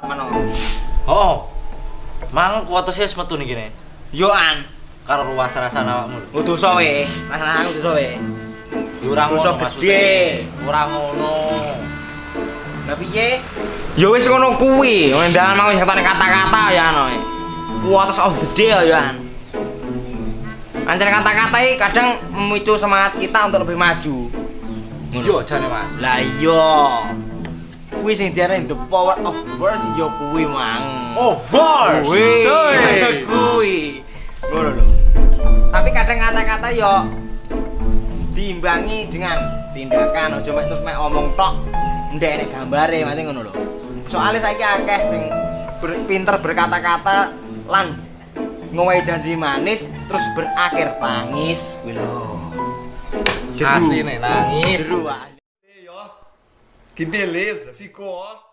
Mano. Oh. Mang kuwat wis metu niki ne. Yo an. Karo ruas rasane awakmu. Dosa we. Rasane aku dosa we. Yo ora Dosa ngono gede. Ora ngono. Lah piye? Ya wis ngono kuwi. Ngendal mau wis ketane kata-kata ya ano. Kuat sok gede ya an. Anjir kata-kata iki kadang memicu semangat kita untuk lebih maju. Iya jane Mas. Lah iya. Kuwi sing diarani the power of words ya kuwi mang. Kuwi. Kuwi. Ngono lho. Tapi kadang kata-kata ya diimbangi dengan tindakan, aja mek terus mek omong tok. Ndek nek gambare mati ngono lho. Soale saiki akeh sing pinter berkata-kata lan ngowahi janji manis terus berakhir pangis kuwi lho. Asline nangis. Jeru. Que beleza, ficou ó.